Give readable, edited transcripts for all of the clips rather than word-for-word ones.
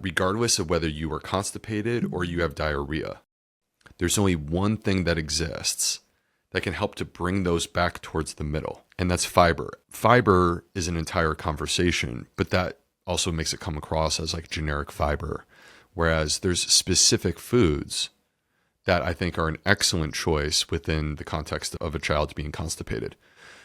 regardless of whether you are constipated or you have diarrhea, there's only one thing that exists that can help to bring those back towards the middle, and that's fiber. Fiber is an entire conversation, but that also makes it come across as like generic fiber, whereas there's specific foods that I think are an excellent choice within the context of a child being constipated.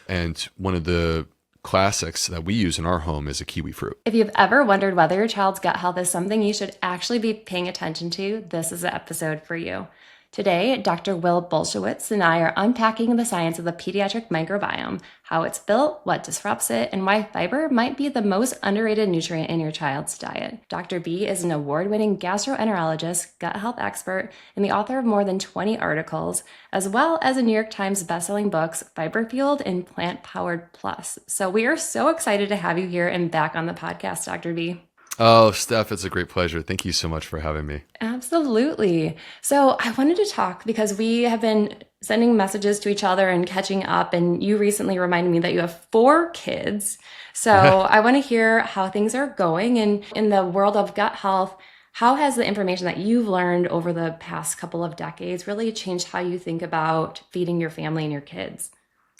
And one of the classics that we use in our home is a kiwi fruit. If you've ever wondered whether your child's gut health is something you should actually be paying attention to, this is the episode for you. Today, Dr. Will Bulsiewicz and I are unpacking the science of the pediatric microbiome, how it's built, what disrupts it, and why fiber might be the most underrated nutrient in your child's diet. Dr. B is an award-winning gastroenterologist, gut health expert, and the author of more than 20 articles, as well as the New York Times bestselling books, Fiber Fueled and Plant Powered Plus. So we are so excited to have you here and back on the podcast, Dr. B. Oh, Steph, it's a great pleasure. Thank you so much for having me. Absolutely. So I wanted to talk because we have been sending messages to each other and catching up, and you recently reminded me that you have 4 kids. So I want to hear how things are going, and in the world of gut health, how has the information that you've learned over the past couple of decades really changed how you think about feeding your family and your kids?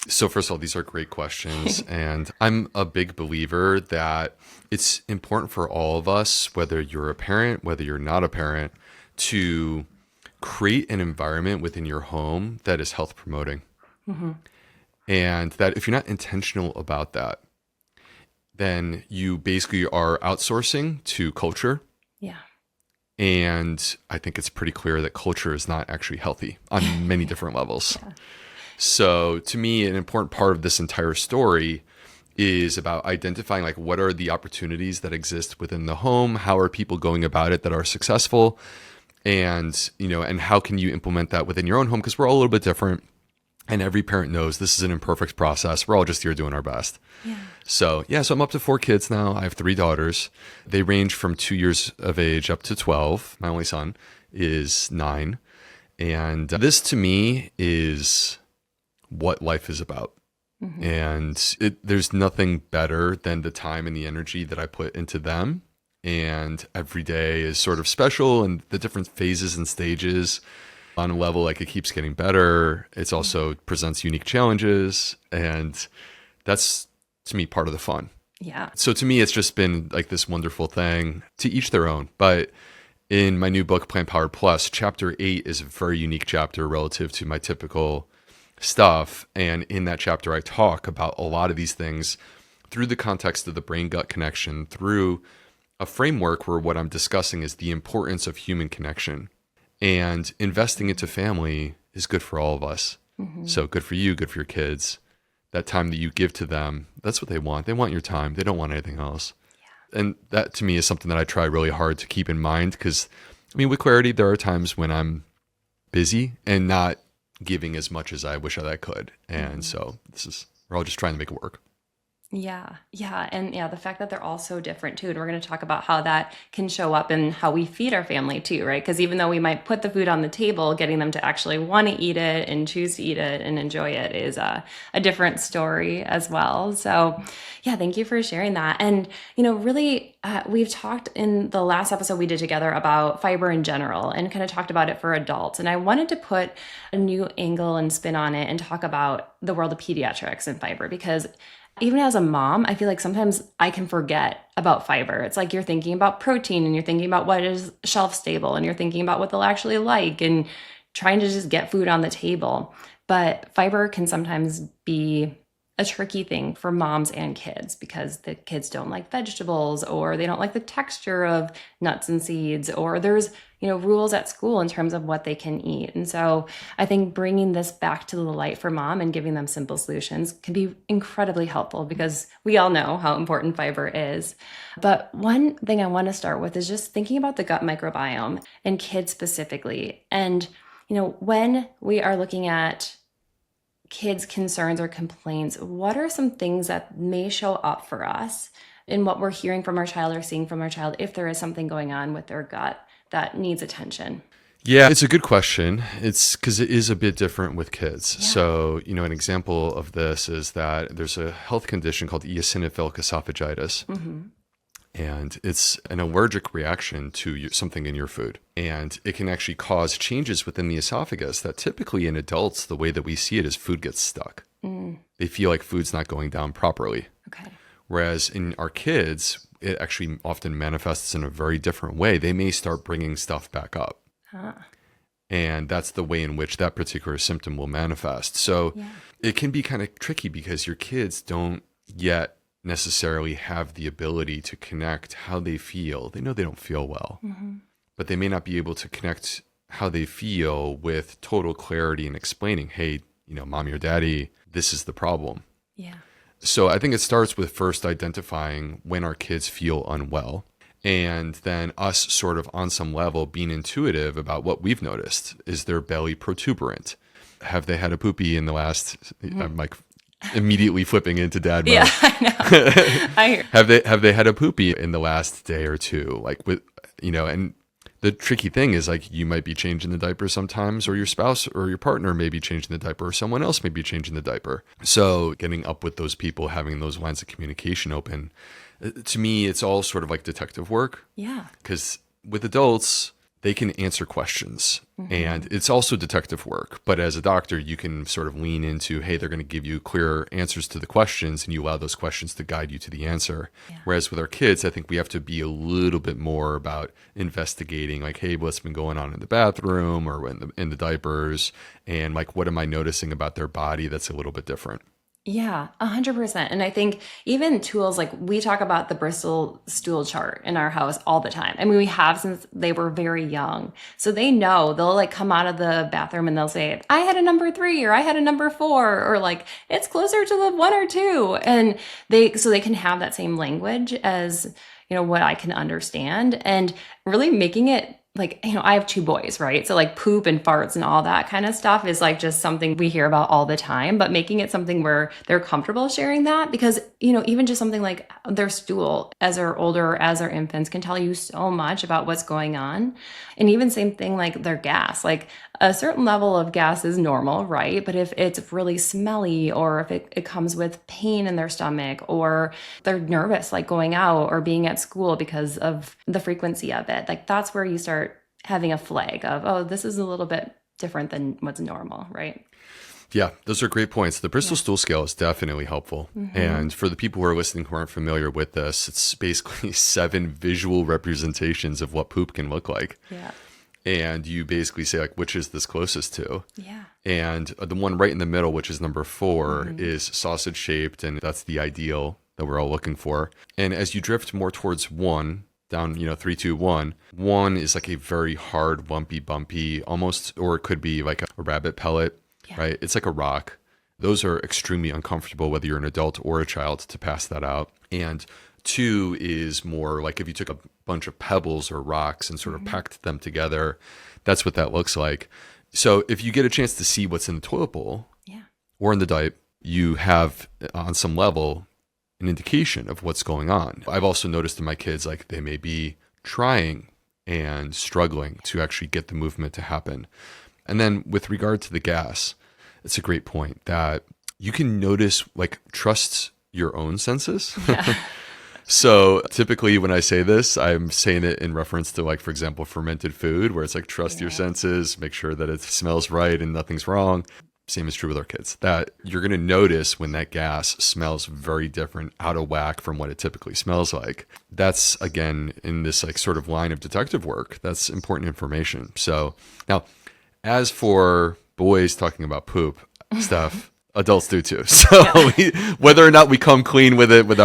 So first of all, these are great questions. And I'm a big believer that it's important for all of us, whether you're a parent, whether you're not a parent, to create an environment within your home that is health promoting. Mm-hmm. And that if you're not intentional about that, then you basically are outsourcing to culture. Yeah. And I think it's pretty clear that culture is not actually healthy on many different levels. Yeah. So to me, an important part of this entire story is about identifying like what are the opportunities that exist within the home, how are people going about it that are successful, and and how can you implement that within your own home, because we're all a little bit different, and every parent knows this is an imperfect process. We're all just here doing our best. Yeah. So I'm up to 4 kids now. I have 3 daughters. They range from 2 years of age up to 12. My only son is 9, and this to me is what life is about. Mm-hmm. And there's nothing better than the time and the energy that I put into them. And every day is sort of special, and the different phases and stages on a level, like it keeps getting better. It's also presents unique challenges. And that's, to me, part of the fun. Yeah. So to me, it's just been like this wonderful thing, to each their own. But in my new book, Plant Powered Plus, chapter 8 is a very unique chapter relative to my typical stuff. And in that chapter, I talk about a lot of these things through the context of the brain-gut connection, through a framework where what I'm discussing is the importance of human connection. And investing into family is good for all of us. Mm-hmm. So good for you, good for your kids. That time that you give to them, that's what they want. They want your time. They don't want anything else. Yeah. And that to me is something that I try really hard to keep in mind, because with clarity, there are times when I'm busy and not giving as much as I wish that I could. And so we're all just trying to make it work. Yeah. Yeah. And the fact that they're all so different too. And we're going to talk about how that can show up in how we feed our family too, right? Because even though we might put the food on the table, getting them to actually want to eat it and choose to eat it and enjoy it is a different story as well. So thank you for sharing that. And, really, we've talked in the last episode we did together about fiber in general and kind of talked about it for adults. And I wanted to put a new angle and spin on it and talk about the world of pediatrics and fiber, because even as a mom, I feel like sometimes I can forget about fiber. It's like you're thinking about protein and you're thinking about what is shelf stable and you're thinking about what they'll actually like and trying to just get food on the table. But fiber can sometimes be a tricky thing for moms and kids, because the kids don't like vegetables, or they don't like the texture of nuts and seeds, or there's rules at school in terms of what they can eat. And so I think bringing this back to the light for mom and giving them simple solutions can be incredibly helpful, because we all know how important fiber is. But one thing I want to start with is just thinking about the gut microbiome and kids specifically. And when we are looking at kids' concerns or complaints, what are some things that may show up for us in what we're hearing from our child or seeing from our child if there is something going on with their gut that needs attention? Yeah, it's a good question. It's because it is a bit different with kids. Yeah. So, an example of this is that there's a health condition called eosinophilic esophagitis. Mm-hmm. And it's an allergic reaction to something in your food. And it can actually cause changes within the esophagus that typically in adults, the way that we see it is food gets stuck. They feel like food's not going down properly. Okay. Whereas in our kids, it actually often manifests in a very different way. They may start bringing stuff back up. And that's the way in which that particular symptom will manifest. So it can be kind of tricky because your kids don't yet necessarily have the ability to connect how they feel. They know they don't feel well, but they may not be able to connect how they feel with total clarity and explaining, hey, mommy or daddy, this is the problem. Yeah. So I think it starts with first identifying when our kids feel unwell, and then us sort of on some level being intuitive about what we've noticed. Is their belly protuberant? Have they had a poopy in the last, I'm like immediately flipping into dad mode. Yeah, I know. Have they had a poopy in the last day or two? Like and the tricky thing is like you might be changing the diaper sometimes, or your spouse or your partner may be changing the diaper, or someone else may be changing the diaper. So getting up with those people, having those lines of communication open, to me, it's all sort of like detective work. Yeah. Because with adults, they can answer questions, and it's also detective work. But as a doctor, you can sort of lean into, hey, they're going to give you clearer answers to the questions, and you allow those questions to guide you to the answer. Yeah. Whereas with our kids, I think we have to be a little bit more about investigating, like, hey, what's been going on in the bathroom or in the diapers, and like, what am I noticing about their body that's a little bit different? Yeah, 100%. And I think even tools like we talk about the Bristol stool chart in our house all the time. I mean, we have since they were very young. So they know they'll like come out of the bathroom and they'll say, I had a number 3 or I had a number 4, or like it's closer to the 1 or 2. And they can have that same language as, what I can understand, and really making it like, I have 2 boys, right? So like poop and farts and all that kind of stuff is like just something we hear about all the time, but making it something where they're comfortable sharing that, because, even just something like their stool as they're older, as their infants, can tell you so much about what's going on. And even same thing like their gas, like a certain level of gas is normal, right? But if it's really smelly, or if it comes with pain in their stomach, or they're nervous, like going out or being at school because of the frequency of it, like that's where you start having a flag of, oh, this is a little bit different than what's normal, right? Yeah, those are great points. The Bristol stool scale is definitely helpful. And for the people who are listening who aren't familiar with this, it's basically 7 visual representations of what poop can look like. Yeah. And you basically say, like, which is this closest to? Yeah. And the one right in the middle, which is number 4, is sausage shaped. And that's the ideal that we're all looking for. And as you drift more towards 1, down, 3, 2, 1, 1 is like a very hard, lumpy, bumpy, almost, or it could be like a rabbit pellet, right? It's like a rock. Those are extremely uncomfortable, whether you're an adult or a child, to pass that out. And 2 is more like if you took a bunch of pebbles or rocks and sort of packed them together, that's what that looks like. So if you get a chance to see what's in the toilet bowl or in the diaper, you have on some level an indication of what's going on. I've also noticed in my kids, like they may be trying and struggling to actually get the movement to happen. And then with regard to the gas, it's a great point that you can notice, like, trust your own senses. Yeah. So typically when I say this, I'm saying it in reference to, like, for example, fermented food, where it's like, trust your senses, make sure that it smells right and nothing's wrong. Same is true with our kids, that you're going to notice when that gas smells very different, out of whack from what it typically smells like. That's, again, in this like sort of line of detective work, that's important information. So now, as for boys talking about poop stuff, adults do too. So whether or not we come clean with it with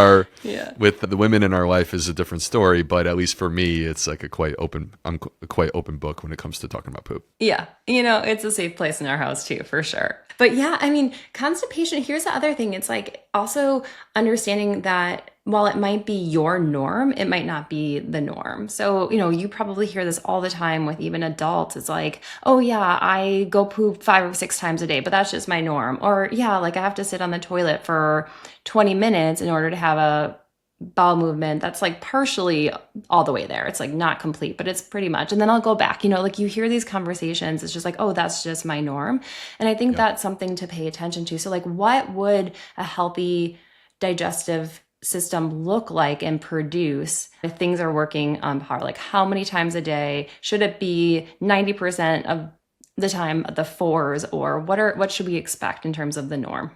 with the women in our life is a different story. But at least for me, it's like I'm a quite open book when it comes to talking about poop. Yeah. It's a safe place in our house too, for sure. But yeah, I mean, constipation, here's the other thing. It's like also understanding that while it might be your norm, it might not be the norm. So, you probably hear this all the time with even adults. It's like, oh yeah, I go poop 5 or 6 times a day, but that's just my norm. Or yeah, like I have to sit on the toilet for 20 minutes in order to have a bowel movement that's like partially all the way there. It's like not complete, but it's pretty much. And then I'll go back, like you hear these conversations. It's just like, oh, that's just my norm. And I think that's something to pay attention to. So like, what would a healthy digestive system look like and produce if things are working on par? Like how many times a day? Should it be 90% of the time the fours, or what should we expect in terms of the norm?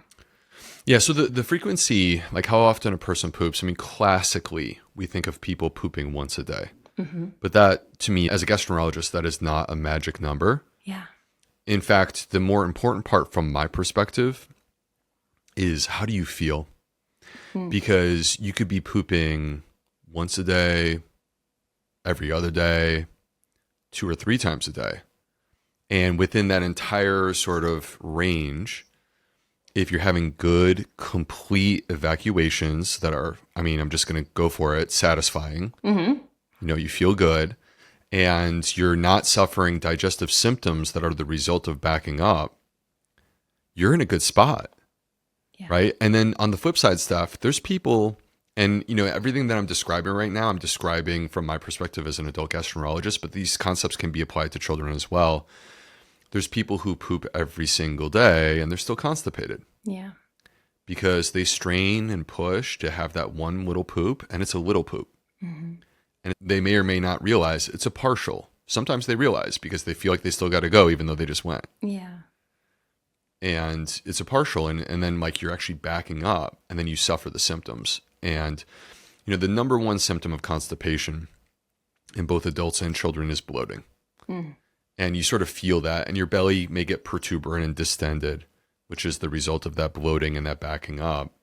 Yeah, so the frequency, like how often a person poops, I mean, classically, we think of people pooping once a day. But that, to me, as a gastroenterologist, that is not a magic number. Yeah. In fact, the more important part from my perspective is how do you feel? Because you could be pooping once a day, every other day, 2 or 3 times a day. And within that entire sort of range, if you're having good, complete evacuations that are, I mean, I'm just going to go for it, satisfying, you feel good, and you're not suffering digestive symptoms that are the result of backing up, you're in a good spot. Yeah. Right. And then on the flip side, Steph, there's people, and everything that I'm describing right now, I'm describing from my perspective as an adult gastroenterologist, but these concepts can be applied to children as well. There's people who poop every single day and they're still constipated. Yeah. Because they strain and push to have that one little poop, and it's a little poop. And they may or may not realize it's a partial. Sometimes they realize because they feel like they still got to go even though they just went. Yeah. And it's a partial, and then like you're actually backing up, and then you suffer the symptoms. And the number one symptom of constipation in both adults and children is bloating. And you sort of feel that, and your belly may get protuberant and distended, which is the result of that bloating and that backing up.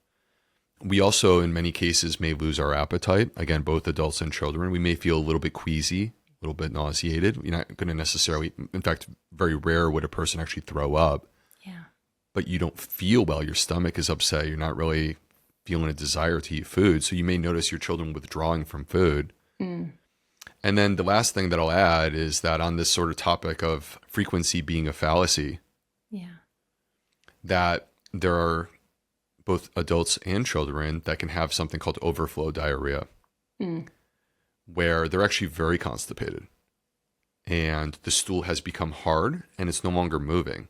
We also, in many cases, may lose our appetite. Again, both adults and children. We may feel a little bit queasy, a little bit nauseated. You're not going to necessarily, in fact, very rare would a person actually throw up. Yeah. But you don't feel well. Your stomach is upset. You're not really feeling a desire to eat food. So you may notice your children withdrawing from food. And then the last thing that I'll add is that on this sort of topic of frequency being a fallacy, that there are both adults and children that can have something called overflow diarrhea, where they're actually very constipated and the stool has become hard and it's no longer moving.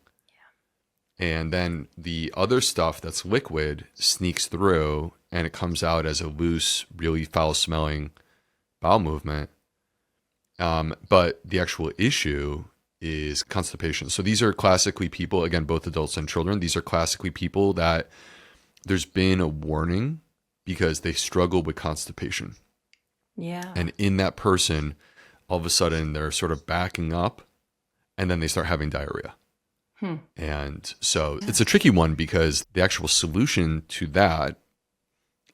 And then the other stuff that's liquid sneaks through and it comes out as a loose, really foul smelling bowel movement. But the actual issue is constipation. So these are classically people, again, both adults and children, these are classically people that there's been a warning because they struggle with constipation. Yeah. And in that person, all of a sudden they're sort of backing up and then they start having diarrhea. And so it's a tricky one because the actual solution to that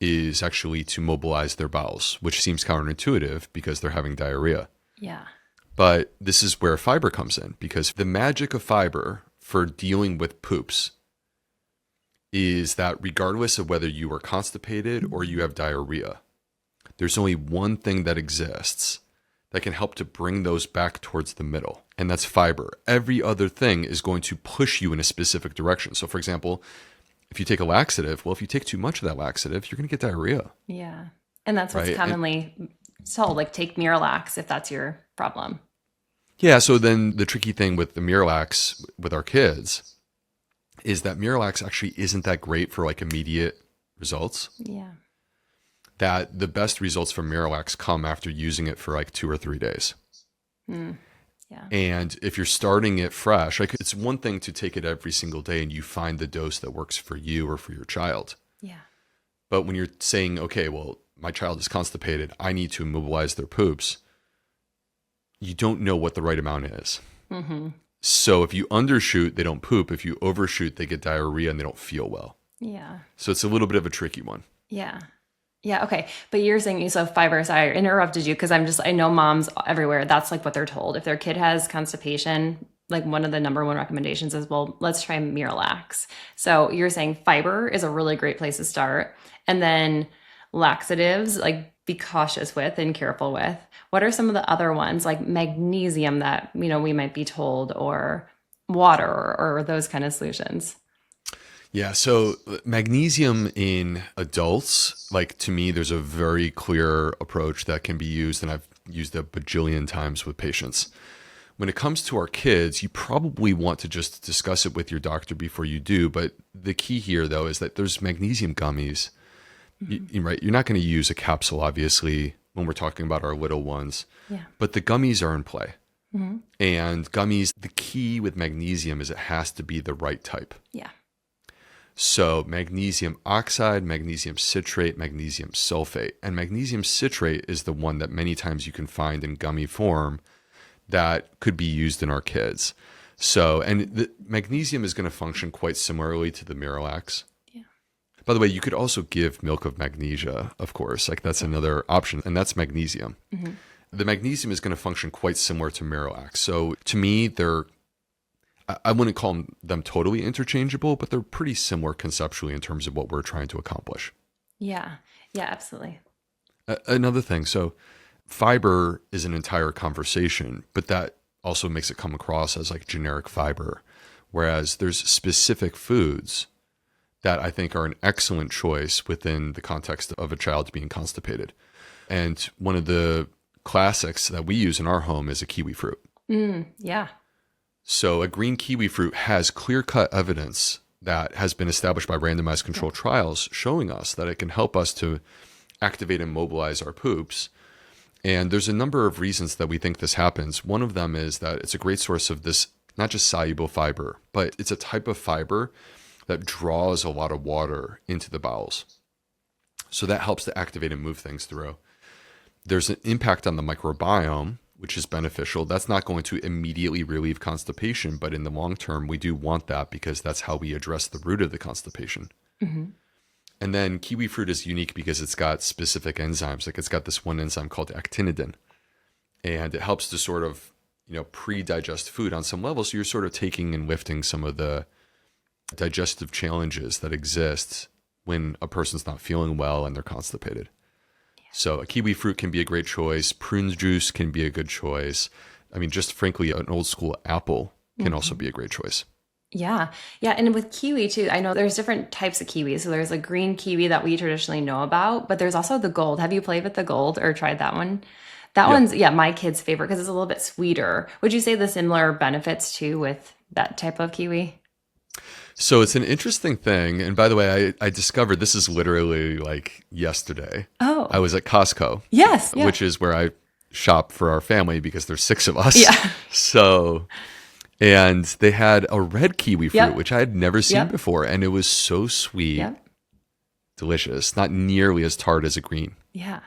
is actually to mobilize their bowels, which seems counterintuitive because they're having diarrhea. Yeah. But this is where fiber comes in, because the magic of fiber for dealing with poops is that regardless of whether you are constipated or you have diarrhea, there's only one thing that exists that can help to bring those back towards the middle, and that's fiber. Every other thing is going to push you in a specific direction. So for example, if you take a laxative, well, if you take too much of that laxative, you're going to get diarrhea. Yeah. And that's what's Right? commonly told, like take Miralax if that's your problem. Yeah, so then the tricky thing with the Miralax with our kids is that Miralax actually isn't that great for like immediate results. Yeah. That the best results from Miralax come after using it for like 2 or 3 days. Yeah. And if you're starting it fresh, like it's one thing to take it every single day and you find the dose that works for you or for your child. Yeah. But when you're saying, okay, well, my child is constipated, I need to immobilize their poops, you don't know what the right amount is. So if you undershoot, they don't poop. If you overshoot, they get diarrhea and they don't feel well. Yeah. So it's a little bit of a tricky one. Yeah. Yeah. Okay. But you're saying so fibers. I interrupted you because I know moms everywhere. That's like what they're told. If their kid has constipation, like one of the number one recommendations is, well, let's try Miralax. So you're saying fiber is a really great place to start. And then laxatives, like be cautious with and careful with. What are some of the other ones like magnesium that, we might be told, or water or those kind of solutions? Yeah, so magnesium in adults, like to me, there's a very clear approach that can be used, and I've used a bajillion times with patients. When it comes to our kids, you probably want to just discuss it with your doctor before you do, but the key here, though, is that there's magnesium gummies Right? You're not going to use a capsule, obviously, when we're talking about our little ones. Yeah. But the gummies are in play. And gummies, the key with magnesium is it has to be the right type. Yeah. So magnesium oxide, magnesium citrate, magnesium sulfate. And magnesium citrate is the one that many times you can find in gummy form that could be used in our kids. So, and the magnesium is going to function quite similarly to the Miralax. Yeah. By the way, you could also give milk of magnesia, of course. Like that's another option, and that's magnesium. The magnesium is going to function quite similar to Miralax. So to me, I wouldn't call them totally interchangeable, but they're pretty similar conceptually in terms of what we're trying to accomplish. Yeah. Yeah, absolutely. Another thing, so fiber is an entire conversation, but that also makes it come across as like generic fiber. Whereas there's specific foods that I think are an excellent choice within the context of a child being constipated. And one of the classics that we use in our home is a kiwi fruit. Yeah. So a green kiwi fruit has clear-cut evidence that has been established by randomized controlled trials showing us that it can help us to activate and mobilize our poops. And there's a number of reasons that we think this happens. One of them is that it's a great source of this, not just soluble fiber, but it's a type of fiber that draws a lot of water into the bowels. So that helps to activate and move things through. There's an impact on the microbiome, which is beneficial. That's not going to immediately relieve constipation, but in the long term, we do want that because that's how we address the root of the constipation. And then kiwi fruit is unique because it's got specific enzymes. Like it's got this one enzyme called actinidin, and it helps to sort of, pre-digest food on some level. So you're sort of taking and lifting some of the digestive challenges that exist when a person's not feeling well and they're constipated. So a kiwi fruit can be a great choice. Prune juice can be a good choice. I mean, just frankly, an old school apple can also be a great choice. Yeah. Yeah. And with kiwi too, I know there's different types of kiwi. So there's a green kiwi that we traditionally know about, but there's also the gold. Have you played with the gold or tried that one? That one's, my kid's favorite because it's a little bit sweeter. Would you say the similar benefits too with that type of kiwi? So it's an interesting thing. And by the way, I discovered this is literally like yesterday. Oh. I was at Costco. Yes. Yeah. Which is where I shop for our family because there's 6 of us. Yeah. So, and they had a red kiwi fruit, which I had never seen before. And it was so sweet, delicious, not nearly as tart as a green. Yeah.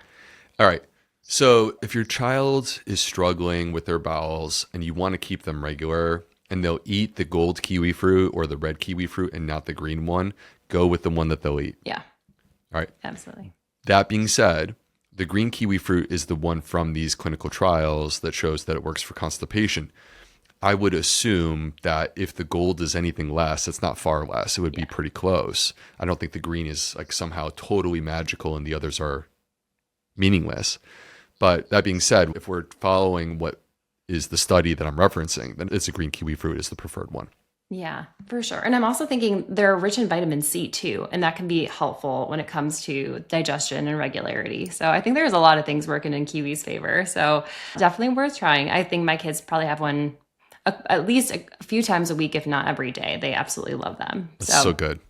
All right. So if your child is struggling with their bowels and you want to keep them regular, and they'll eat the gold kiwi fruit or the red kiwi fruit and not the green one, go with the one that they'll eat. Yeah. All right. Absolutely. That being said, the green kiwi fruit is the one from these clinical trials that shows that it works for constipation. I would assume that if the gold is anything less, it's not far less. It would be pretty close. I don't think the green is like somehow totally magical and the others are meaningless. But that being said, if we're following what is the study that I'm referencing, then it's a green kiwi fruit is the preferred one. Yeah, for sure. And I'm also thinking they're rich in vitamin C too, and that can be helpful when it comes to digestion and regularity. So I think there's a lot of things working in kiwi's favor. So definitely worth trying. I think my kids probably have one at least a few times a week, if not every day. They absolutely love them. That's so good.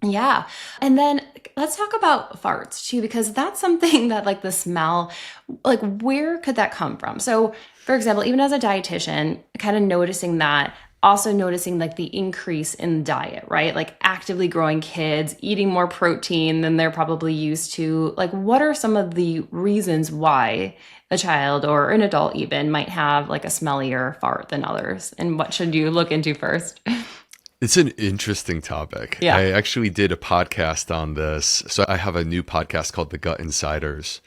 Yeah. And then let's talk about farts too, because that's something that like the smell, like where could that come from? So for example, even as a dietitian, kind of noticing that, also noticing like the increase in diet, right? Like actively growing kids, eating more protein than they're probably used to. Like what are some of the reasons why a child or an adult even might have like a smellier fart than others? And what should you look into first? It's an interesting topic. Yeah. I actually did a podcast on this. So I have a new podcast called The Gut Insiders.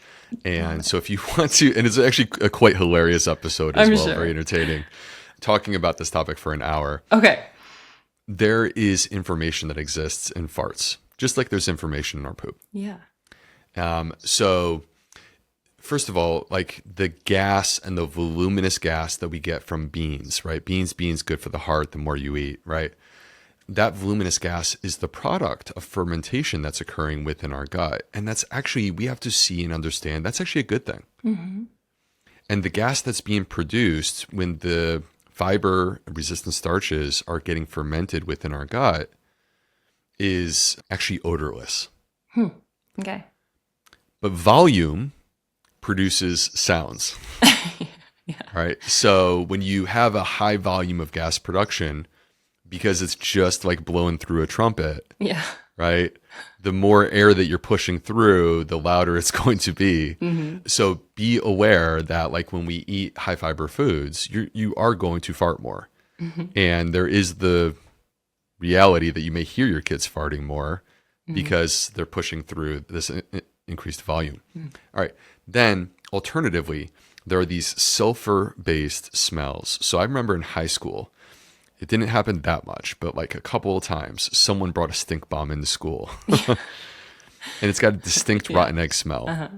And so if you want to, and it's actually a quite hilarious episode as well, very entertaining, talking about this topic for an hour. Okay. There is information that exists in farts, just like there's information in our poop. Yeah. So first of all, like the gas and the voluminous gas that we get from beans, right? Beans, good for the heart the more you eat, right? That voluminous gas is the product of fermentation that's occurring within our gut. And that's actually, we have to see and understand, that's actually a good thing. Mm-hmm. And the gas that's being produced when the fiber resistant starches are getting fermented within our gut is actually odorless. Okay. But volume produces sounds. Yeah. Right. So when you have a high volume of gas production, because it's just like blowing through a trumpet, Yeah. right? The more air that you're pushing through, the louder it's going to be. So be aware that like when we eat high fiber foods, you are going to fart more. And there is the reality that you may hear your kids farting more because they're pushing through this increased volume. All right. Then alternatively, there are these sulfur-based smells. So I remember in high school, it didn't happen that much, but like a couple of times, someone brought a stink bomb into school. And it's got a distinct rotten egg smell,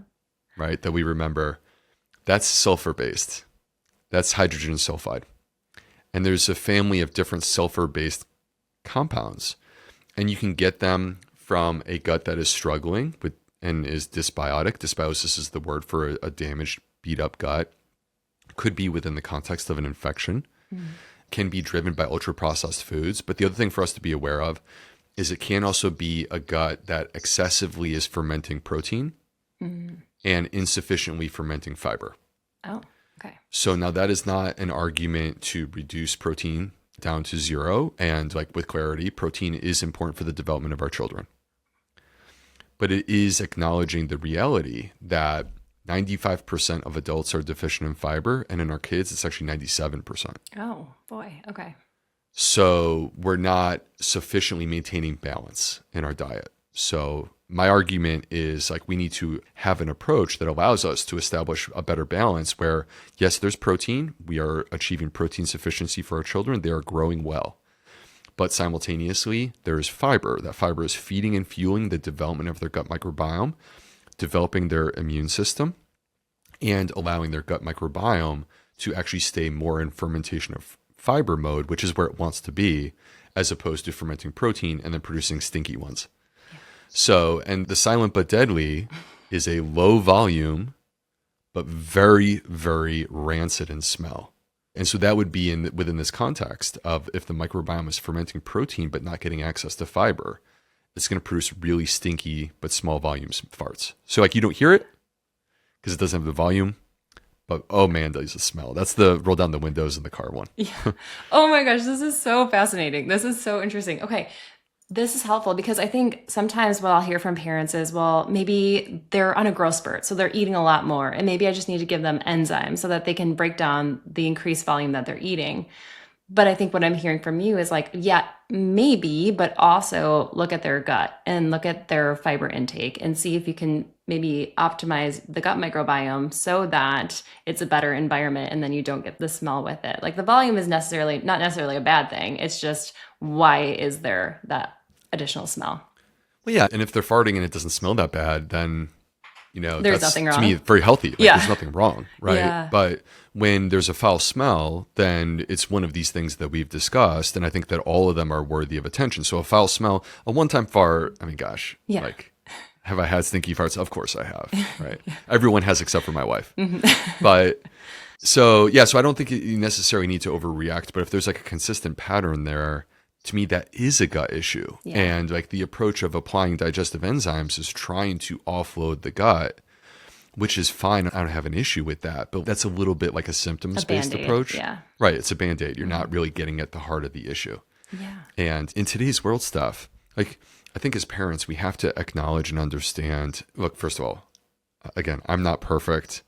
right, that we remember. That's sulfur-based. That's hydrogen sulfide. And there's a family of different sulfur-based compounds. And you can get them from a gut that is struggling with and is dysbiotic. Dysbiosis is the word for a damaged, beat up gut. Could be within the context of an infection. Can be driven by ultra processed foods. But the other thing for us to be aware of is it can also be a gut that excessively is fermenting protein and insufficiently fermenting fiber. Oh, okay. So now that is not an argument to reduce protein down to zero. And like with clarity, protein is important for the development of our children. But it is acknowledging the reality that 95% of adults are deficient in fiber, and in our kids, it's actually 97%. Oh, boy. Okay. So we're not sufficiently maintaining balance in our diet. So my argument is like we need to have an approach that allows us to establish a better balance where, yes, there's protein. We are achieving protein sufficiency for our children. They are growing well. But simultaneously, there is fiber. That fiber is feeding and fueling the development of their gut microbiome, developing their immune system, and allowing their gut microbiome to actually stay more in fermentation of fiber mode, which is where it wants to be, as opposed to fermenting protein and then producing stinky ones. Yeah. So, and the silent but deadly is a low volume, but very, very rancid in smell. And so that would be within this context of if the microbiome is fermenting protein but not getting access to fiber, it's going to produce really stinky but small volumes farts. So like you don't hear it because it doesn't have the volume, but oh man, does it smell. That's the roll down the windows in the car one. Yeah. Oh my gosh, this is so fascinating. This is so interesting. Okay. This is helpful because I think sometimes what I'll hear from parents is, well, maybe they're on a growth spurt, so they're eating a lot more, and maybe I just need to give them enzymes so that they can break down the increased volume that they're eating. But I think what I'm hearing from you is like, yeah, maybe, but also look at their gut and look at their fiber intake and see if you can maybe optimize the gut microbiome so that it's a better environment and then you don't get the smell with it. Like the volume is not necessarily a bad thing. It's just why is there that additional smell? Well, yeah. And if they're farting and it doesn't smell that bad, then, you know, there's that's nothing wrong. To me, very healthy. Like, Yeah. There's nothing wrong, right? Yeah. But when there's a foul smell, then it's one of these things that we've discussed. And I think that all of them are worthy of attention. So a foul smell, a one-time fart, I mean, gosh, Yeah. like, have I had stinky farts? Of course I have, right? Everyone has except for my wife. But so, yeah, so I don't think you necessarily need to overreact. But if there's like a consistent pattern there, to me, that is a gut issue. Yeah. And like the approach of applying digestive enzymes is trying to offload the gut, which is fine. I don't have an issue with that. But that's a little bit like a symptoms-based Band-Aid, approach. yeah. Right. It's a Band-Aid. You're not really getting at the heart of the issue. Yeah. And in today's world stuff, like I think as parents, we have to acknowledge and understand, look, first of all, again, I'm not perfect.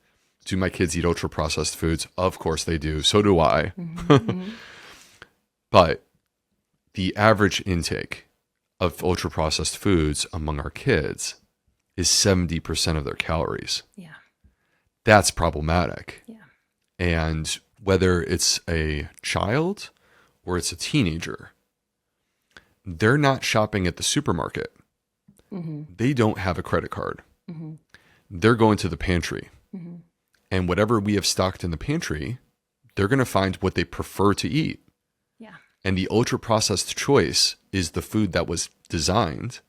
Do my kids eat ultra processed foods? Of course they do. So do I. But the average intake of ultra processed foods among our kids is 70% of their calories. Yeah. That's problematic. Yeah. And whether it's a child or it's a teenager, they're not shopping at the supermarket. They don't have a credit card. They're going to the pantry. And whatever we have stocked in the pantry, they're going to find what they prefer to eat. Yeah. And the ultra processed choice is the food that was designed.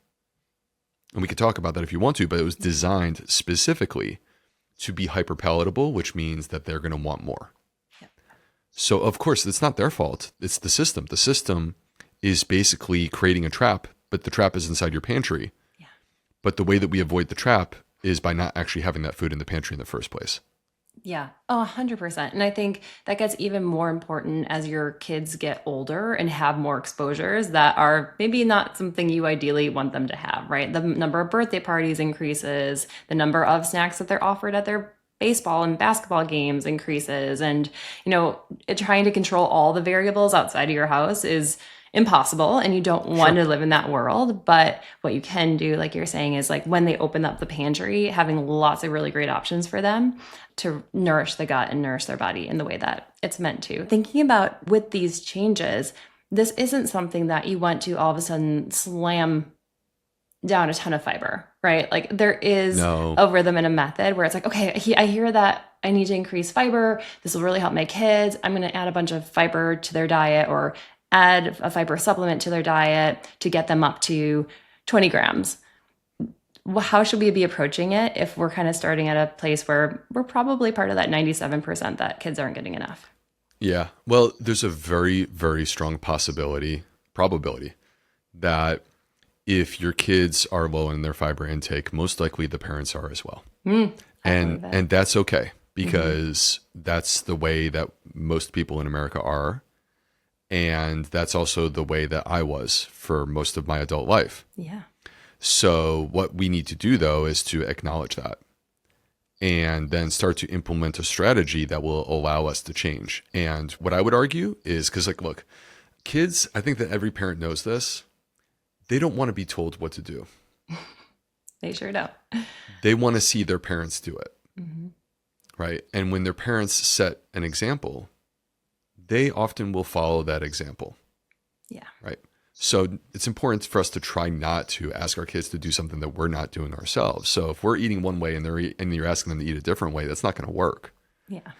And we could talk about that if you want to, but it was designed specifically to be hyper palatable, which means that they're going to want more. Yep. So of course, it's not their fault. It's the system. The system is basically creating a trap, but the trap is inside your pantry. Yeah. But the way that we avoid the trap is by not actually having that food in the pantry in the first place. Yeah. Oh, 100%. And I think that gets even more important as your kids get older and have more exposures that are maybe not something you ideally want them to have, right? The number of birthday parties increases, the number of snacks that they're offered at their baseball and basketball games increases. And, trying to control all the variables outside of your house is impossible, and you don't want to live in that world. But what you can do, like you're saying, is like when they open up the pantry, having lots of really great options for them to nourish the gut and nourish their body in the way that it's meant to. Thinking about with these changes, this isn't something that you want to all of a sudden slam down a ton of fiber, right? Like there is a rhythm and a method where it's like, okay, I hear that I need to increase fiber. This will really help my kids. I'm going to add a bunch of fiber to their diet, or add a fiber supplement to their diet to get them up to 20 grams. How should we be approaching it if we're kind of starting at a place where we're probably part of that 97% that kids aren't getting enough? Yeah. Well, there's a very, very strong probability that if your kids are low in their fiber intake, most likely the parents are as well. And that's okay, because that's the way that most people in America are. And that's also the way that I was for most of my adult life. Yeah. So what we need to do, though, is to acknowledge that and then start to implement a strategy that will allow us to change. And what I would argue is, because look, kids, I think that every parent knows this. They don't want to be told what to do. They sure don't. They want to see their parents do it. Right? And when their parents set an example, they often will follow that example. Yeah. Right. So it's important for us to try not to ask our kids to do something that we're not doing ourselves. So if we're eating one way and you're asking them to eat a different way, that's not going to work. Yeah.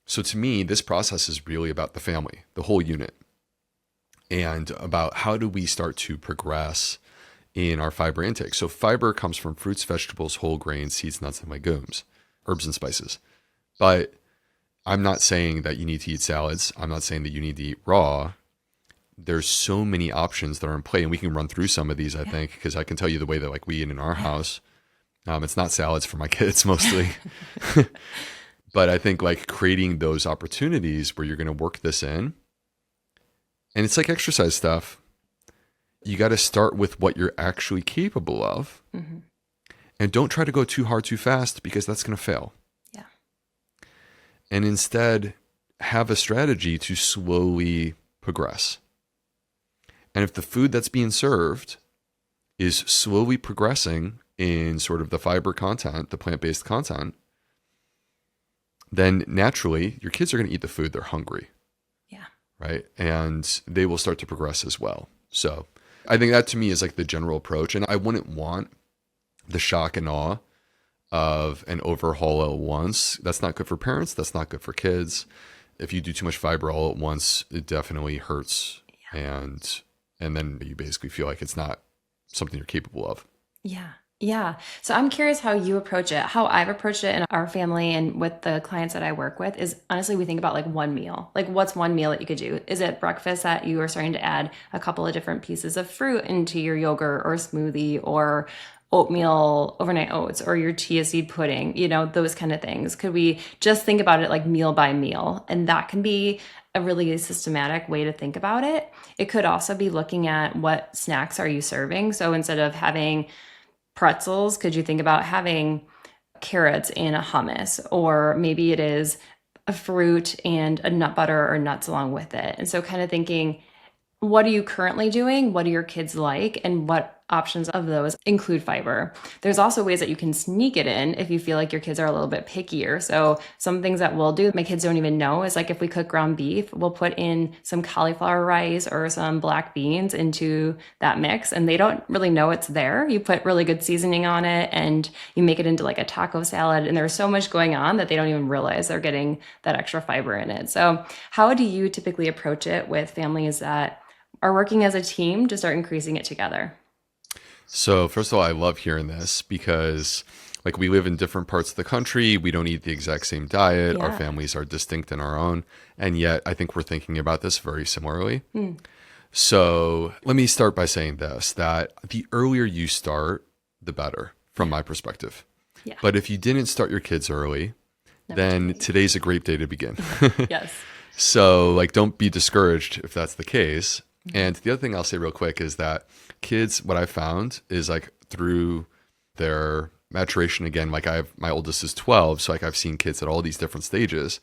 So to me, this process is really about the family, the whole unit, and about how do we start to progress in our fiber intake. So fiber comes from fruits, vegetables, whole grains, seeds, nuts, and legumes, herbs and spices. But I'm not saying that you need to eat salads. I'm not saying that you need to eat raw. There's so many options that are in play, and we can run through some of these, I think, because I can tell you the way that we eat in our house. It's not salads for my kids mostly. But I think creating those opportunities where you're going to work this in, and it's like exercise stuff. You got to start with what you're actually capable of, and don't try to go too hard too fast, because that's going to fail. And instead have a strategy to slowly progress. And if the food that's being served is slowly progressing in sort of the fiber content, the plant-based content, then naturally your kids are going to eat the food. They're hungry. Yeah. Right. And they will start to progress as well. So I think that to me is the general approach. And I wouldn't want the shock and awe of an overhaul at once. That's not good for parents. That's not good for kids. If you do too much fiber all at once, it definitely hurts. Yeah. And then you basically feel like it's not something you're capable of. Yeah. Yeah. So I'm curious how you approach it. How I've approached it in our family and with the clients that I work with is honestly, we think about one meal. What's one meal that you could do? Is it breakfast that you are starting to add a couple of different pieces of fruit into your yogurt or smoothie, or oatmeal, overnight oats, or your chia seed pudding, those kind of things? Could we just think about it meal by meal? And that can be a really systematic way to think about it. It could also be looking at what snacks are you serving. So instead of having pretzels, could you think about having carrots in a hummus? Or maybe it is a fruit and a nut butter or nuts along with it. And so kind of thinking, what are you currently doing? What do your kids like? And what options of those include fiber? There's also ways that you can sneak it in if you feel like your kids are a little bit pickier. So some things that we'll do, my kids don't even know, is if we cook ground beef, we'll put in some cauliflower rice or some black beans into that mix, and they don't really know it's there. You put really good seasoning on it and you make it into a taco salad, and there's so much going on that they don't even realize they're getting that extra fiber in it. So how do you typically approach it with families that are working as a team to start increasing it together? So first of all, I love hearing this, because we live in different parts of the country. We don't eat the exact same diet. Yeah. Our families are distinct in our own. And yet I think we're thinking about this very similarly. So let me start by saying this, that the earlier you start, the better from my perspective. Yeah. But if you didn't start your kids early, then today's a great day to begin. Yes. So like, don't be discouraged if that's the case. And the other thing I'll say real quick is that kids, what I found is like through their maturation, again, like my oldest is 12. So like I've seen kids at all these different stages.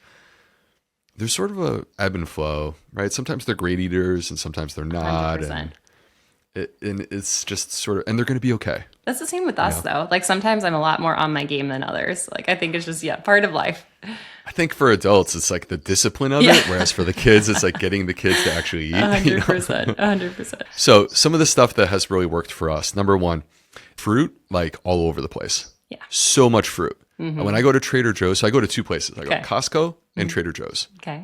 There's sort of a ebb and flow, right? Sometimes they're great eaters and sometimes they're not. 100%. And it's just sort of, and they're going to be okay. That's the same with us though. Like sometimes I'm a lot more on my game than others. Like I think it's just, part of life. I think for adults, it's like the discipline of it. Whereas for the kids, it's like getting the kids to actually eat. 100%. 100%. So some of the stuff that has really worked for us. Number one, fruit, like all over the place. Yeah. So much fruit. When I go to Trader Joe's, so I go to two places. I go to Okay. Costco and Trader Joe's. Okay.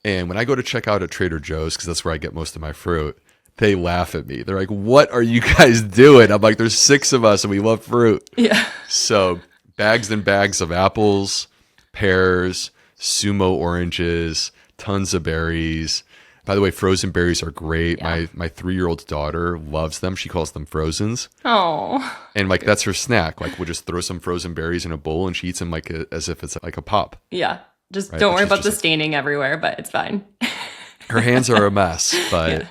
And when I go to check out at Trader Joe's, because that's where I get most of my fruit, they laugh at me. They're like, "What are you guys doing?" I'm like, "There's 6 of us and we love fruit." Yeah. So bags and bags of apples, pears, sumo oranges, tons of berries. By the way, frozen berries are great. Yeah. My 3-year-old daughter loves them. She calls them frozens. Oh. And like that's her snack. Like we'll just throw some frozen berries in a bowl and she eats them like as if it's like a pop. Yeah. Just Right, don't but worry she's about the just staining everywhere, but it's fine. Her hands are a mess, but Yeah.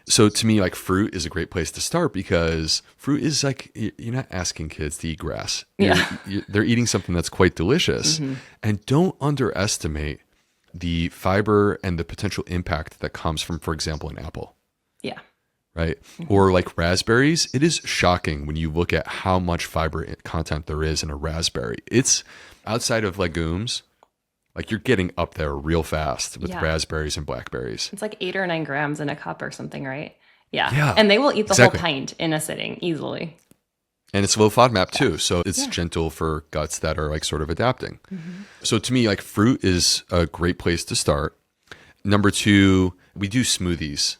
so to me, like fruit is a great place to start because fruit is like, you're not asking kids to eat grass. They're eating something that's quite delicious. And don't underestimate the fiber and the potential impact that comes from, for example, an apple. Yeah. Right? Or like raspberries. It is shocking when you look at how much fiber content there is in a raspberry. It's outside of legumes. Like you're getting up there real fast with raspberries and blackberries. It's like 8 or 9 grams in a cup or something, right? Yeah. Yeah, And they will eat the exactly. whole pint in a sitting easily. And it's low FODMAP too. So it's gentle for guts that are like sort of adapting. So to me, like fruit is a great place to start. Number 2, we do smoothies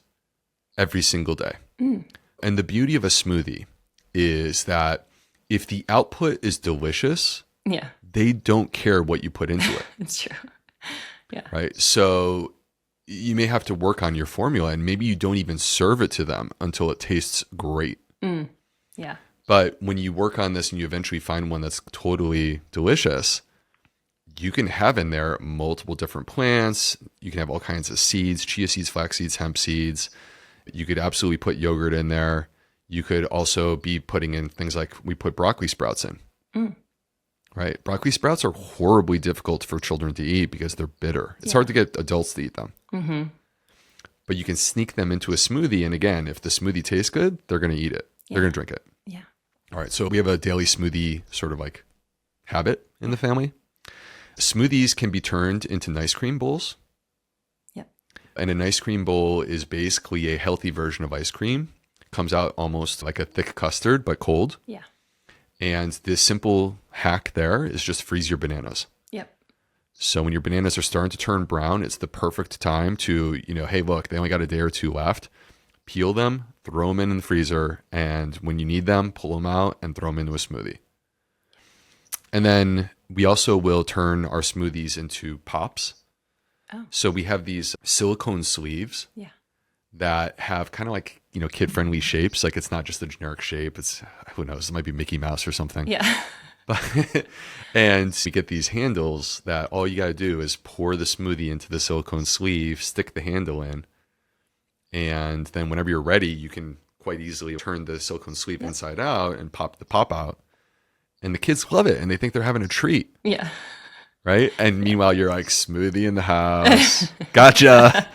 every single day. And the beauty of a smoothie is that if the output is delicious, Yeah. they don't care what you put into it. It's true. Yeah. Right. So you may have to work on your formula and maybe you don't even serve it to them until it tastes great. Yeah. But when you work on this and you eventually find one that's totally delicious, you can have in there multiple different plants. You can have all kinds of seeds, chia seeds, flax seeds, hemp seeds. You could absolutely put yogurt in there. You could also be putting in things like we put broccoli sprouts in. Right? Broccoli sprouts are horribly difficult for children to eat because they're bitter. It's hard to get adults to eat them. But you can sneak them into a smoothie. And again, if the smoothie tastes good, they're going to eat it. They're going to drink it. Yeah. All right. So we have a daily smoothie sort of like habit in the family. Smoothies can be turned into ice cream bowls. Yep. And an ice cream bowl is basically a healthy version of ice cream. Comes out almost like a thick custard, but cold. Yeah. And the simple hack there is just freeze your bananas. Yep. So when your bananas are starting to turn brown, it's the perfect time to, hey, look, they only got a day or 2 left. Peel them, throw them in the freezer, and when you need them, pull them out and throw them into a smoothie. And then we also will turn our smoothies into pops. Oh. So we have these silicone sleeves Yeah. that have kind of like, kid-friendly shapes. Like it's not just a generic shape. It's, who knows, it might be Mickey Mouse or something. Yeah. And we get these handles that all you got to do is pour the smoothie into the silicone sleeve, stick the handle in, and then whenever you're ready, you can quite easily turn the silicone sleeve inside out and pop the pop out. And the kids love it and they think they're having a treat. Yeah. Right? And meanwhile, you're like, smoothie in the house. Gotcha.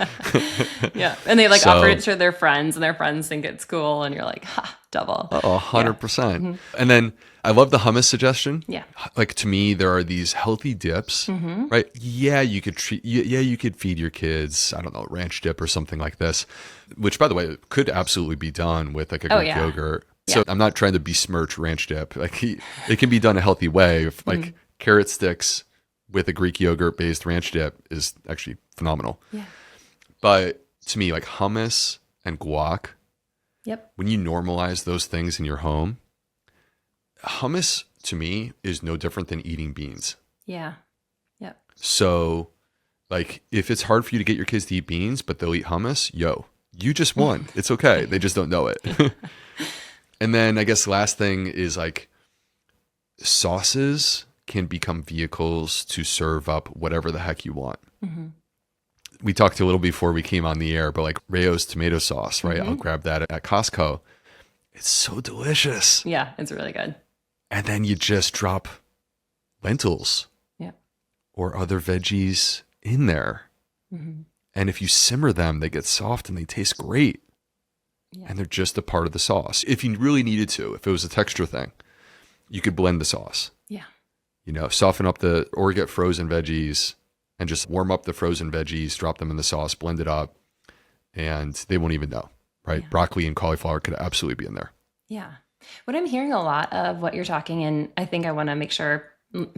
Yeah. And they So- offer it to their friends and their friends think it's cool. And you're like, ha, double. Oh, 100%. And then I love the hummus suggestion. Yeah. Like to me, there are these healthy dips, right? Yeah, you could you could feed your kids, I don't know, ranch dip or something like this, which by the way, could absolutely be done with like a Greek yogurt. So I'm not trying to besmirch ranch dip. Like it can be done a healthy way. Like carrot sticks with a Greek yogurt based ranch dip is actually phenomenal. Yeah. But to me, like hummus and guac, Yep. when you normalize those things in your home, hummus to me is no different than eating beans. Yeah. Yep. So like if it's hard for you to get your kids to eat beans, but they'll eat hummus, you just won. It's okay. They just don't know it. And then I guess the last thing is like sauces can become vehicles to serve up whatever the heck you want. We talked a little before we came on the air, but like Rayo's tomato sauce, right? I'll grab that at Costco. It's so delicious. Yeah, it's really good. And then you just drop lentils Yeah. or other veggies in there. And if you simmer them, they get soft and they taste great. Yeah. And they're just a part of the sauce. If you really needed to, if it was a texture thing, you could blend the sauce. Yeah. Soften up or get frozen veggies and just warm up the frozen veggies, drop them in the sauce, blend it up, and they won't even know, right? Yeah. Broccoli and cauliflower could absolutely be in there. Yeah. What I'm hearing a lot of what you're talking, and I think I want to make sure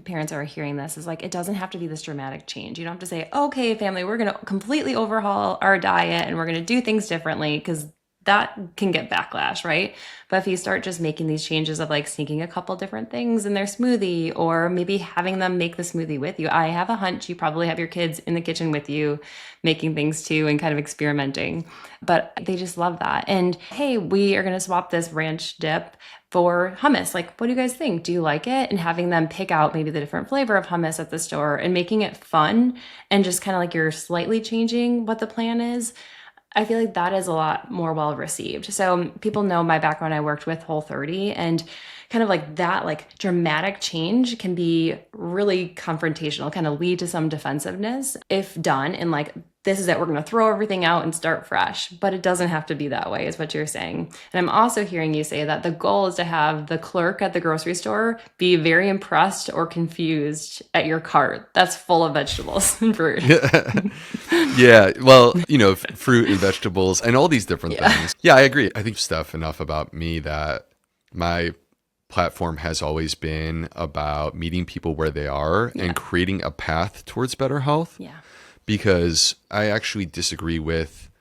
parents are hearing this, is like, it doesn't have to be this dramatic change. You don't have to say, okay, family, we're going to completely overhaul our diet and we're going to do things differently, because that can get backlash, right? But if you start just making these changes of like sneaking a couple different things in their smoothie, or maybe having them make the smoothie with you. I have a hunch you probably have your kids in the kitchen with you making things too and kind of experimenting, but they just love that. And hey, we are going to swap this ranch dip for hummus. Like, what do you guys think? Do you like it? And having them pick out maybe the different flavor of hummus at the store and making it fun and just kind of like you're slightly changing what the plan is. I feel like that is a lot more well received. So people know my background. I worked with Whole30, and kind of like that, like dramatic change can be really confrontational, kind of lead to some defensiveness if done in like, this is it, we're going to throw everything out and start fresh. But it doesn't have to be that way, is what you're saying. And I'm also hearing you say that the goal is to have the clerk at the grocery store be very impressed or confused at your cart that's full of vegetables and fruit. Yeah. Well, fruit and vegetables and all these different things. Yeah, I agree. I think, Steph, enough about me that my platform has always been about meeting people where they are and creating a path towards better health. Yeah. Because I actually disagree with,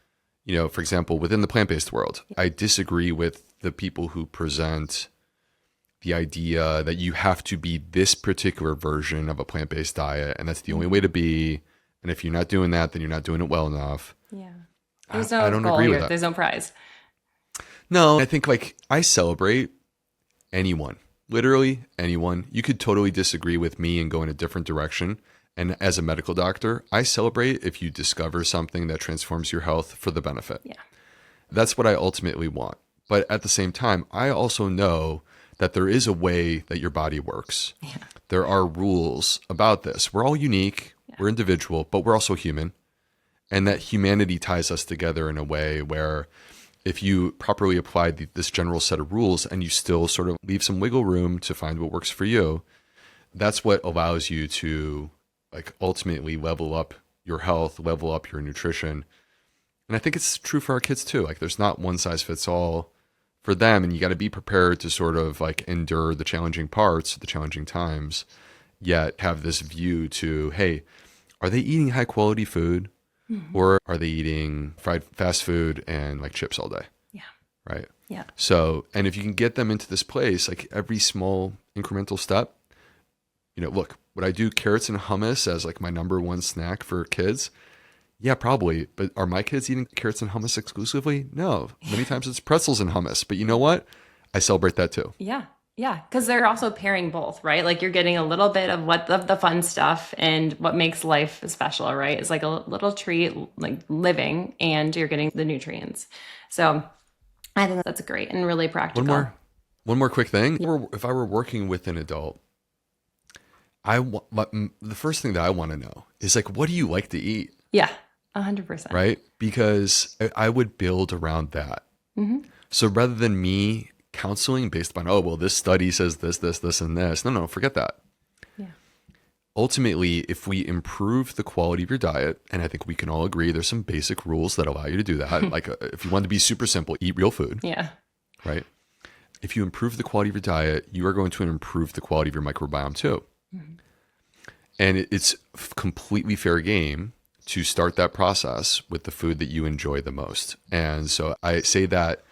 for example, within the plant-based world, I disagree with the people who present the idea that you have to be this particular version of a plant-based diet, and that's the only way to be. And if you're not doing that, then you're not doing it well enough. Yeah. I don't agree with that. There's no prize. No, I think like I celebrate anyone, literally anyone. You could totally disagree with me and go in a different direction. And as a medical doctor, I celebrate if you discover something that transforms your health for the benefit. Yeah. That's what I ultimately want. But at the same time, I also know that there is a way that your body works. Yeah. There are rules about this. We're all unique, we're individual, but we're also human. And that humanity ties us together in a way where if you properly apply this general set of rules and you still sort of leave some wiggle room to find what works for you, that's what allows you to like ultimately level up your health, level up your nutrition. And I think it's true for our kids too. Like there's not one size fits all for them, and you got to be prepared to sort of like endure the challenging parts, the challenging times, yet have this view to, hey, are they eating high quality food or are they eating fried fast food and like chips all day? Yeah. Right. Yeah. So, and if you can get them into this place, like every small incremental step, look, would I do carrots and hummus as like my number one snack for kids? Yeah, probably. But are my kids eating carrots and hummus exclusively? No. Many times it's pretzels and hummus. But you know what? I celebrate that too. Yeah. Yeah. Because they're also pairing both, right? Like you're getting a little bit of what the fun stuff and what makes life special, right? It's like a little treat, like living, and you're getting the nutrients. So I think that's great and really practical. One more quick thing. If I were working with an adult, the first thing that I want to know is like, what do you like to eat? Yeah, 100%. Right? Because I would build around that. So rather than me counseling based upon, oh, well, this study says this, and this. No, forget that. Yeah. Ultimately, if we improve the quality of your diet, and I think we can all agree there's some basic rules that allow you to do that. Like if you want to be super simple, eat real food. Yeah. Right? If you improve the quality of your diet, you are going to improve the quality of your microbiome too. And it's completely fair game to start that process with the food that you enjoy the most. And so I say that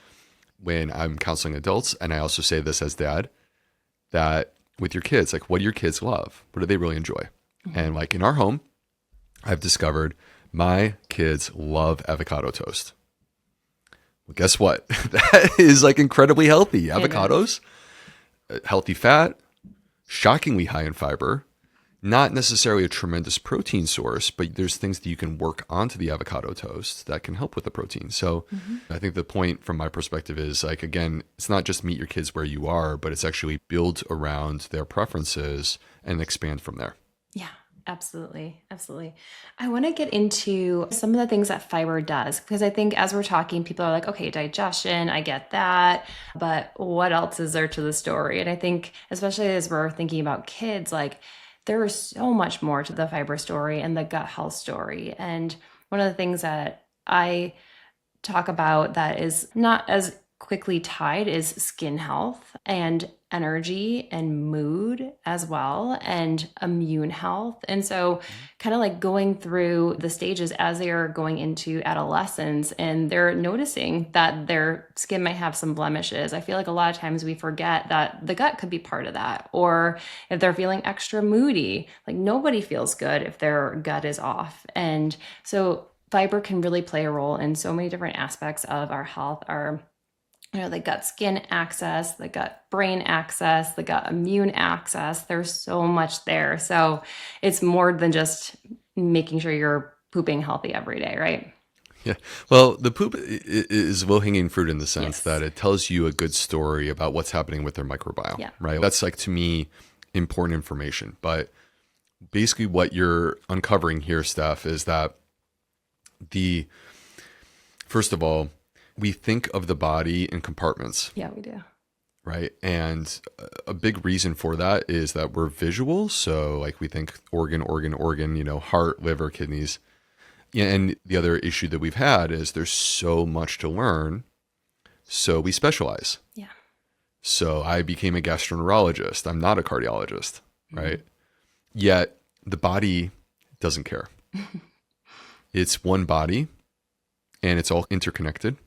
when I'm counseling adults, and I also say this as dad, that with your kids, like what do your kids love? What do they really enjoy? And like in our home, I've discovered my kids love avocado toast. Well, guess what? That is like incredibly healthy. Avocados, healthy fat, shockingly high in fiber, not necessarily a tremendous protein source, but there's things that you can work onto the avocado toast that can help with the protein. So I think the point from my perspective is like, again, it's not just meet your kids where you are, but it's actually build around their preferences and expand from there. Yeah, absolutely. Absolutely. I want to get into some of the things that fiber does, because I think as we're talking, people are like, okay, digestion, I get that, but what else is there to the story? And I think, especially as we're thinking about kids, like there is so much more to the fiber story and the gut health story. And one of the things that I talk about that is not as quickly tied is skin health and energy and mood as well, and immune health. And so kind of like going through the stages as they are going into adolescence and they're noticing that their skin might have some blemishes. I feel like a lot of times we forget that the gut could be part of that. Or if they're feeling extra moody, like nobody feels good if their gut is off. And so fiber can really play a role in so many different aspects of our health, our the gut skin axis, the gut brain axis, the gut immune axis. There's so much there. So it's more than just making sure you're pooping healthy every day, right? Yeah. Well, the poop is low-hanging fruit in the sense that it tells you a good story about what's happening with their microbiome, right? That's like, to me, important information. But basically what you're uncovering here, Steph, is that first of all, we think of the body in compartments. Yeah, we do. Right. And a big reason for that is that we're visual. So like we think organ, heart, liver, kidneys. And the other issue that we've had is there's so much to learn. So we specialize. Yeah. So I became a gastroenterologist. I'm not a cardiologist, right? Yet the body doesn't care. It's one body and it's all interconnected.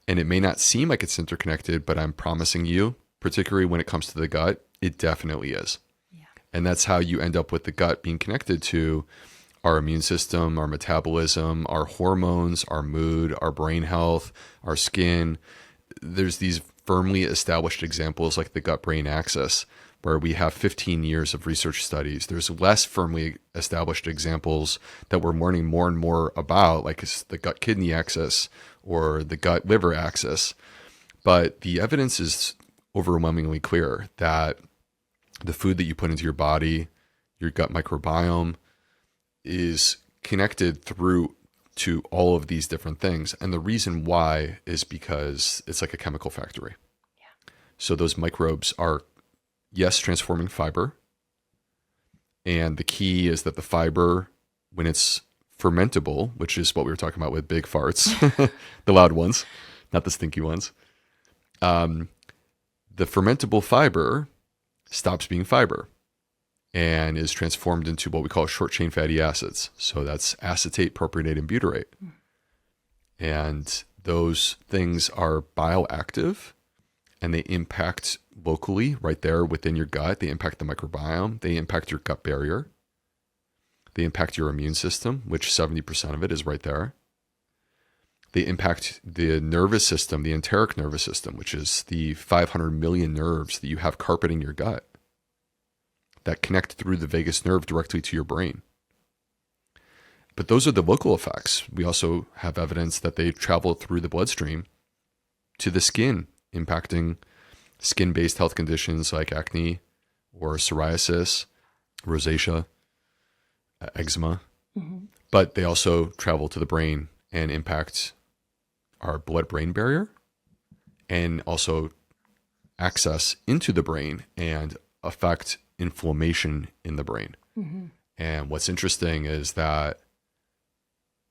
And it may not seem like it's interconnected, but I'm promising you, particularly when it comes to the gut, it definitely is. Yeah. And that's how you end up with the gut being connected to our immune system, our metabolism, our hormones, our mood, our brain health, our skin. There's these firmly established examples like the gut-brain axis, where we have 15 years of research studies. There's less firmly established examples that we're learning more and more about, like the gut-kidney axis or the gut-liver axis. But the evidence is overwhelmingly clear that the food that you put into your body, your gut microbiome, is connected through to all of these different things. And the reason why is because it's like a chemical factory. Yeah. So those microbes are, yes, transforming fiber. And the key is that the fiber, when it's fermentable, which is what we were talking about with big farts, the loud ones, not the stinky ones, the fermentable fiber stops being fiber and is transformed into what we call short chain fatty acids. So that's acetate, propionate, and butyrate. And those things are bioactive and they impact locally right there within your gut. They impact the microbiome. They impact your gut barrier. They impact your immune system, which 70% of it is right there. They impact the nervous system, the enteric nervous system, which is the 500 million nerves that you have carpeting your gut that connect through the vagus nerve directly to your brain. But those are the local effects. We also have evidence that they travel through the bloodstream to the skin, impacting skin-based health conditions like acne or psoriasis, rosacea, eczema. But they also travel to the brain and impact our blood-brain barrier and also access into the brain and affect inflammation in the brain. And what's interesting is that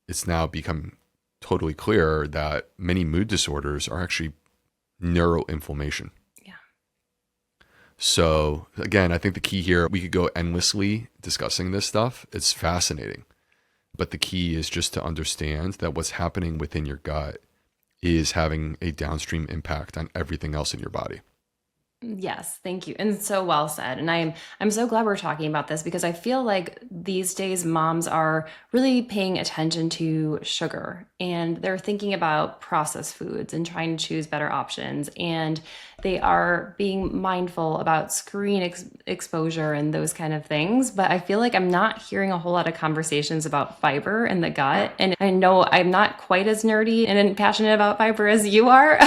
it's now become totally clear that many mood disorders are actually neuroinflammation. Yeah. So again, I think the key here, we could go endlessly discussing this stuff. It's fascinating. But the key is just to understand that what's happening within your gut is having a downstream impact on everything else in your body. Yes, thank you. And so well said. And I'm so glad we're talking about this because I feel like these days moms are really paying attention to sugar and they're thinking about processed foods and trying to choose better options. And they are being mindful about screen exposure and those kind of things. But I feel like I'm not hearing a whole lot of conversations about fiber in the gut. And I know I'm not quite as nerdy and passionate about fiber as you are,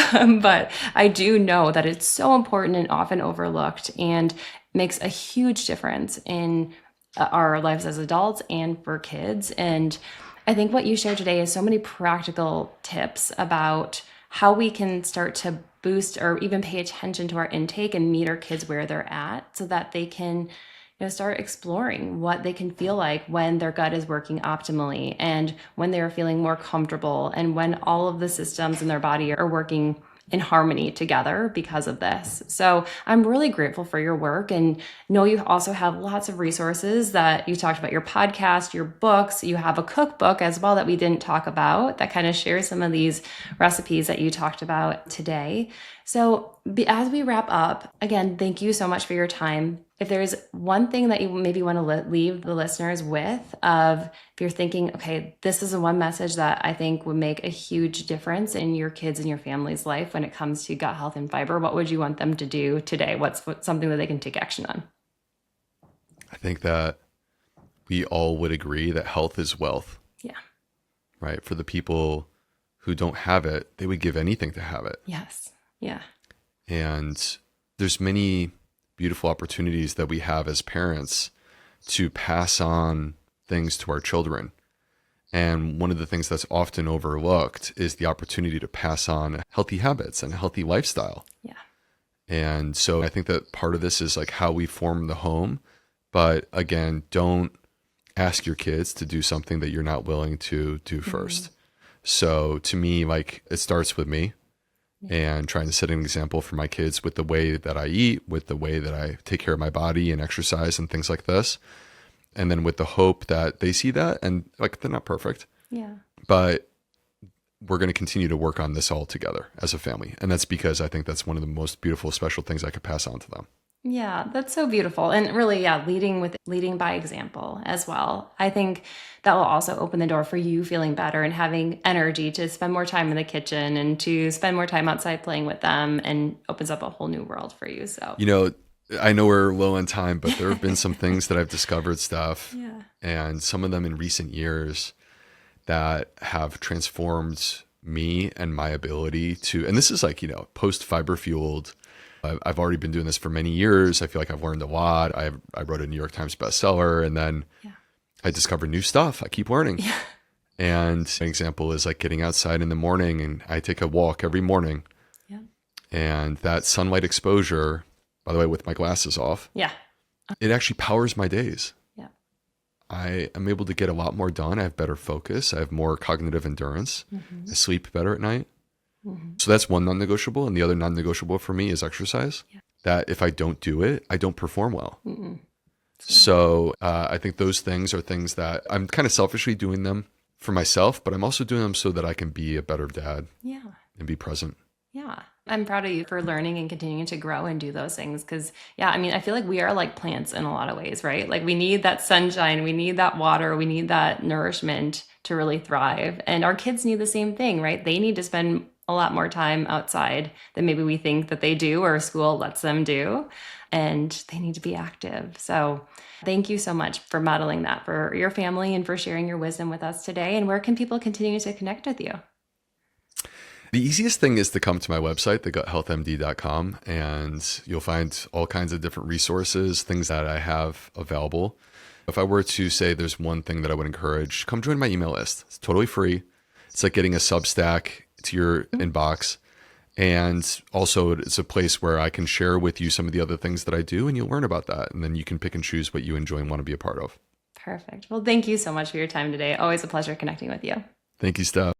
but I do know that it's so important and often overlooked and makes a huge difference in our lives as adults and for kids. And I think what you shared today is so many practical tips about how we can start to boost or even pay attention to our intake and meet our kids where they're at so that they can start exploring what they can feel like when their gut is working optimally and when they're feeling more comfortable and when all of the systems in their body are working in harmony together because of this. So I'm really grateful for your work and know you also have lots of resources that you talked about, your podcast, your books. You have a cookbook as well that we didn't talk about that kind of shares some of these recipes that you talked about today. So as we wrap up, again, thank you so much for your time. If there's one thing that you maybe want to leave the listeners with of if you're thinking, okay, this is the one message that I think would make a huge difference in your kids and your family's life when it comes to gut health and fiber, what would you want them to do today? What's something that they can take action on? I think that we all would agree that health is wealth. Yeah. Right? For the people who don't have it, they would give anything to have it. Yes. Yeah. And there's many beautiful opportunities that we have as parents to pass on things to our children. And one of the things that's often overlooked is the opportunity to pass on healthy habits and a healthy lifestyle. Yeah. And so I think that part of this is like how we form the home. But again, don't ask your kids to do something that you're not willing to do first. So to me, like it starts with me. And trying to set an example for my kids with the way that I eat, with the way that I take care of my body and exercise and things like this. And then with the hope that they see that and like they're not perfect. Yeah. But we're going to continue to work on this all together as a family. And that's because I think that's one of the most beautiful, special things I could pass on to them. Yeah, that's so beautiful. And really, yeah, leading by example as well. I think that will also open the door for you feeling better and having energy to spend more time in the kitchen and to spend more time outside playing with them and opens up a whole new world for you. So, I know we're low on time, but there have been some things that I've discovered, Steph, and some of them in recent years that have transformed me and my ability to, and this is like, post fiber fueled. I've already been doing this for many years. I feel like I've learned a lot. I wrote a New York Times bestseller, and then I discovered new stuff. I keep learning. Yeah. And an example is like getting outside in the morning, and I take a walk every morning. Yeah. And that sunlight exposure, by the way, with my glasses off, it actually powers my days. Yeah. I am able to get a lot more done. I have better focus. I have more cognitive endurance. I sleep better at night. So that's one non-negotiable. And the other non-negotiable for me is exercise. Yeah. That if I don't do it, I don't perform well. So I think those things are things that I'm kind of selfishly doing them for myself, but I'm also doing them so that I can be a better dad and be present. Yeah. I'm proud of you for learning and continuing to grow and do those things. Cause I feel like we are like plants in a lot of ways, right? Like we need that sunshine, we need that water, we need that nourishment to really thrive. And our kids need the same thing, right? They need to spend a lot more time outside than maybe we think that they do or school lets them do. And they need to be active. So thank you so much for modeling that for your family and for sharing your wisdom with us today. And where can people continue to connect with you? The easiest thing is to come to my website, theguthealthmd.com, and you'll find all kinds of different resources, things that I have available. If I were to say there's one thing that I would encourage, come join my email list. It's totally free. It's like getting a Substack to your inbox. And also it's a place where I can share with you some of the other things that I do, and you'll learn about that. And then you can pick and choose what you enjoy and want to be a part of. Perfect. Well, thank you so much for your time today. Always a pleasure connecting with you. Thank you, Steph.